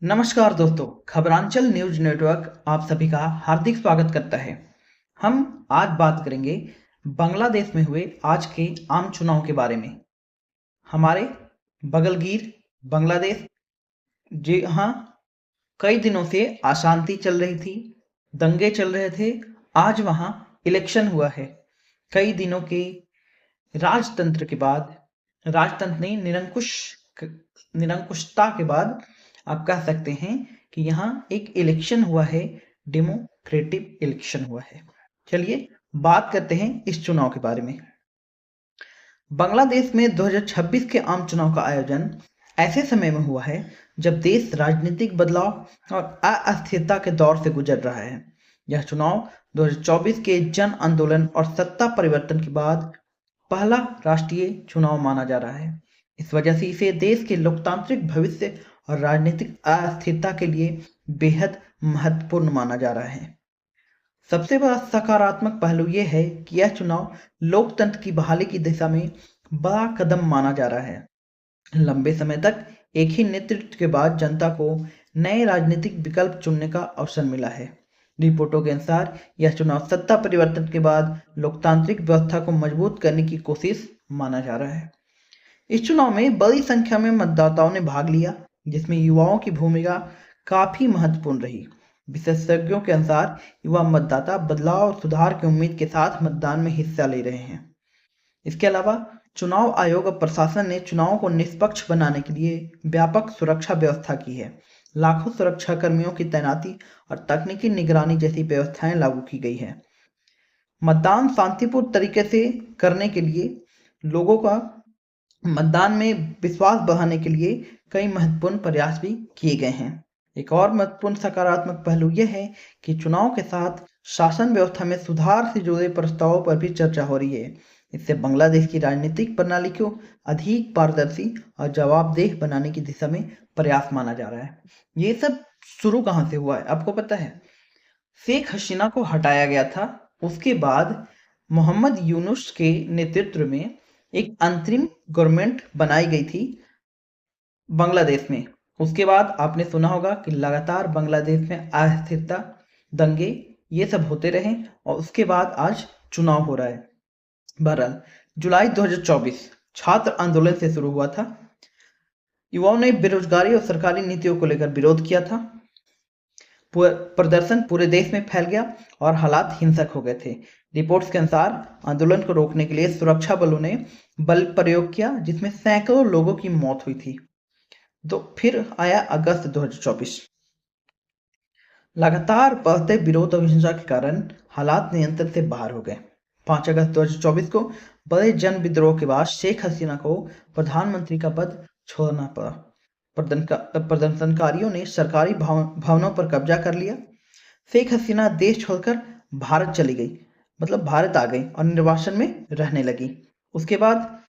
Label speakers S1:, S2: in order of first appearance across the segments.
S1: नमस्कार दोस्तों, खबरांचल news network आप सभी का हार्दिक स्वागत करता है। हम आज बात करेंगे बांग्लादेश में हुए आज के आम चुनाव के बारे में। हमारे बगलगीर बांग्लादेश, जी हाँ, कई दिनों से अशांति चल रही थी, दंगे चल रहे थे। आज वहाँ इलेक्शन हुआ है। कई दिनों के राजतंत्र के बाद, राजतंत्र नहीं, निरंकुशता के बाद आप कह सकते हैं कि यहाँ एक इलेक्शन हुआ है, डेमोक्रेटिक इलेक्शन हुआ है। चलिए बात करते हैं इस चुनाव के बारे में। बांग्लादेश में 2026 के आम चुनाव का आयोजन ऐसे समय में हुआ है जब देश राजनीतिक बदलाव और अस्थिरता के दौर से गुजर रहा है। यह चुनाव 2024 के जन आंदोलन और सत्ता परिवर्तन के बाद पहला राष्ट्रीय चुनाव माना जा रहा है। इस वजह से इसे देश के लोकतांत्रिक भविष्य और राजनीतिक अस्थिरता के लिए बेहद महत्वपूर्ण माना जा रहा है। सबसे बड़ा सकारात्मक पहलू यह है कि यह चुनाव लोकतंत्र की बहाली की दिशा में बड़ा कदम माना जा रहा है। लंबे समय तक एक ही नेतृत्व के बाद जनता को नए राजनीतिक विकल्प चुनने का अवसर मिला है। रिपोर्टों के अनुसार यह चुनाव सत्ता परिवर्तन के बाद लोकतांत्रिक व्यवस्था को मजबूत करने की कोशिश माना जा रहा है। इस चुनाव में बड़ी संख्या में मतदाताओं ने भाग लिया, जिसमें युवाओं की भूमिका काफी महत्वपूर्ण रही। विशेषज्ञों के अनुसार युवा मतदाता बदलाव और सुधार की उम्मीद के साथ मतदान में हिस्सा ले रहे हैं। इसके अलावा चुनाव आयोग और प्रशासन ने चुनाव को निष्पक्ष बनाने के लिए व्यापक सुरक्षा व्यवस्था की है। लाखों सुरक्षा कर्मियों की तैनाती और तकनीकी निगरानी जैसी व्यवस्थाएं लागू की गई है। मतदान शांतिपूर्ण तरीके से करने के लिए लोगों का मतदान में विश्वास बढ़ाने के लिए कई महत्वपूर्ण प्रयास भी किए गए हैं। एक और महत्वपूर्ण सकारात्मक पहलू यह है कि चुनाव के साथ शासन व्यवस्था में सुधार से जुड़े प्रस्तावों पर भी चर्चा हो रही है। इससे बांग्लादेश की राजनीतिक प्रणाली को अधिक पारदर्शी और जवाबदेह बनाने की दिशा में प्रयास माना जा रहा है। ये सब शुरू कहाँ से हुआ है आपको पता है? शेख हसीना को हटाया गया था, उसके बाद मोहम्मद यूनुस के नेतृत्व में एक अंतरिम गवर्नमेंट बनाई गई थी बांग्लादेश में। उसके बाद आपने सुना होगा कि लगातार बांग्लादेश में अस्थिरता, दंगे, ये सब होते रहे और उसके बाद आज चुनाव हो रहा है। बहरहाल जुलाई 2024 छात्र आंदोलन से शुरू हुआ था। युवाओं ने बेरोजगारी और सरकारी नीतियों को लेकर विरोध किया था। प्रदर्शन पूरे देश में फैल गया और हालात हिंसक हो गए थे। रिपोर्ट्स के अनुसार आंदोलन को रोकने के लिए सुरक्षा बलों ने बल प्रयोग किया, जिसमें सैकड़ों लोगों की मौत हुई थी। तो फिर आया अगस्त 2024। लगातार बढ़ते विरोध और हिंसा के कारण हालात नियंत्रण से बाहर हो गए। 5 अगस्त 2024 को बड़े जन विद्रोह के बाद शेख हसीना को प्रधानमंत्री का पद छोड़ना पड़ा। प्रदर्शनकारियों ने सरकारी भवनों पर कब्जा कर लिया। शेख हसीना देश छोड़कर भारत चली गई, मतलब भारत आ गई और निर्वासन में रहने लगी। उसके बाद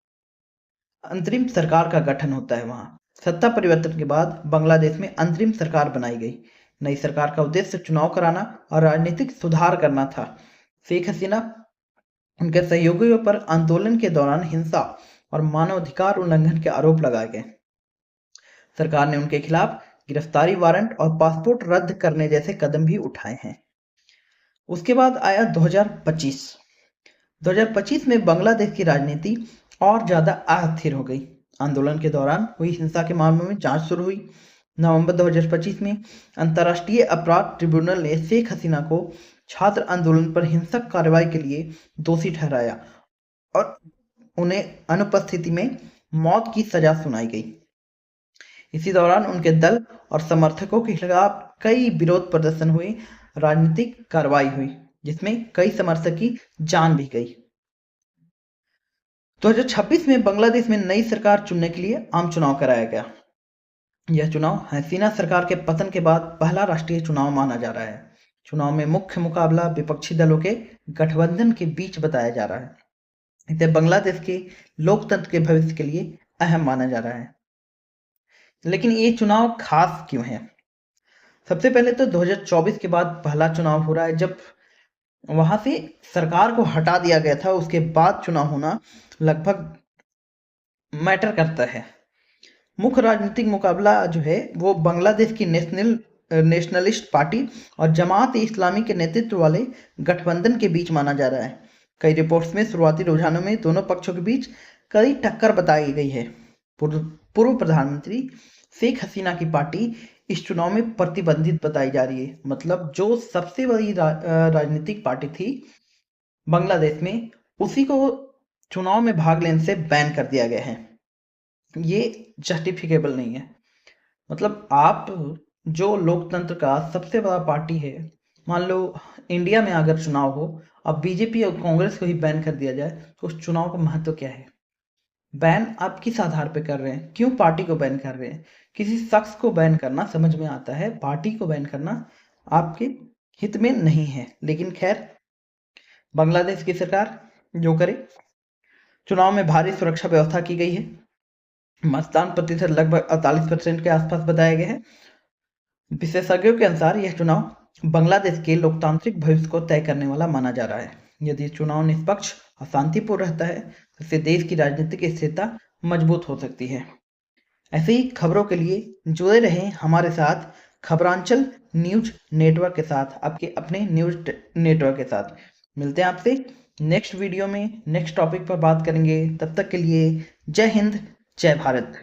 S1: अंतरिम सरकार का गठन होता है। वहां सत्ता परिवर्तन के बाद बांग्लादेश में अंतरिम सरकार बनाई गई। नई सरकार का उद्देश्य चुनाव कराना और राजनीतिक सुधार करना था। शेख हसीना, उनके सहयोगियों पर आंदोलन के दौरान हिंसा और मानवाधिकार उल्लंघन के आरोप लगाए गए। सरकार ने उनके खिलाफ गिरफ्तारी वारंट और पासपोर्ट रद्द करने जैसे कदम भी उठाए हैं। उसके बाद आया 2025। 2025 में बांग्लादेश की राजनीति और ज्यादा अस्थिर हो गई। आंदोलन के दौरान हुई हिंसा के मामलों में जांच शुरू हुई। नवंबर 2025 में अंतर्राष्ट्रीय अपराध ट्रिब्यूनल ने शेख हसीना को छात्र आंदोलन पर हिंसक कार्रवाई के लिए दोषी ठहराया और उन्हें अनुपस्थिति में मौत की सजा सुनाई गई। इसी दौरान उनके दल और समर्थकों के खिलाफ कई विरोध प्रदर्शन हुए, राजनीतिक कार्रवाई हुई, जिसमें कई समर्थक की जान भी गई। 2026 में बांग्लादेश में नई सरकार चुनने के लिए आम चुनाव कराया गया। यह चुनाव हसीना सरकार के पतन के बाद पहला राष्ट्रीय चुनाव माना जा रहा है। चुनाव में मुख्य मुकाबला विपक्षी दलों के गठबंधन के बीच बताया जा रहा है। इसे बांग्लादेश के लोकतंत्र के भविष्य के लिए अहम माना जा रहा है। लेकिन ये चुनाव खास क्यों है? सबसे पहले तो 2024 के बाद पहला चुनाव हो रहा है, जब वहां से सरकार को हटा दिया गया था, उसके बाद चुनाव होना लगभग मैटर करता है। मुख्य राजनीतिक मुकाबला जो है वो बांग्लादेश की नेशनलिस्ट पार्टी और जमात ए इस्लामी के नेतृत्व वाले गठबंधन के बीच माना जा रहा है। कई रिपोर्ट्स में शुरुआती रुझानों में दोनों पक्षों के बीच कड़ी टक्कर बताई गई है। पूर्व प्रधानमंत्री शेख हसीना की पार्टी इस चुनाव में प्रतिबंधित बताई जा रही है। मतलब जो सबसे बड़ी राजनीतिक पार्टी थी बांग्लादेश में, उसी को चुनाव में भाग लेने से बैन कर दिया गया है। ये जस्टिफिकेबल नहीं है। मतलब आप जो लोकतंत्र का सबसे बड़ा पार्टी है, मान लो इंडिया में अगर चुनाव हो, अब बीजेपी और कांग्रेस को ही बैन कर दिया जाए, तो उस चुनाव का महत्व क्या है? बैन आप किस आधार पे कर रहे हैं? क्यों पार्टी को बैन कर रहे हैं? किसी शख्स को बैन करना समझ में आता है, पार्टी को बैन करना आपके हित में नहीं है। लेकिन खैर, बांग्लादेश की सरकार जो करे। चुनाव में भारी सुरक्षा व्यवस्था की गई है। मतदान प्रतिशत लगभग 48% के आसपास बताया गया है। विशेषज्ञों के अनुसार यह चुनाव बांग्लादेश के लोकतांत्रिक भविष्य को तय करने वाला माना जा रहा है। यदि चुनाव निष्पक्ष और शांतिपूर्ण रहता है तो इससे देश की राजनीतिक स्थिरता मजबूत हो सकती है। ऐसे ही खबरों के लिए जुड़े रहें हमारे साथ खबरांचल न्यूज नेटवर्क के साथ, आपके अपने न्यूज नेटवर्क के साथ। मिलते हैं आपसे नेक्स्ट वीडियो में, नेक्स्ट टॉपिक पर बात करेंगे। तब तक के लिए जय हिंद, जय भारत।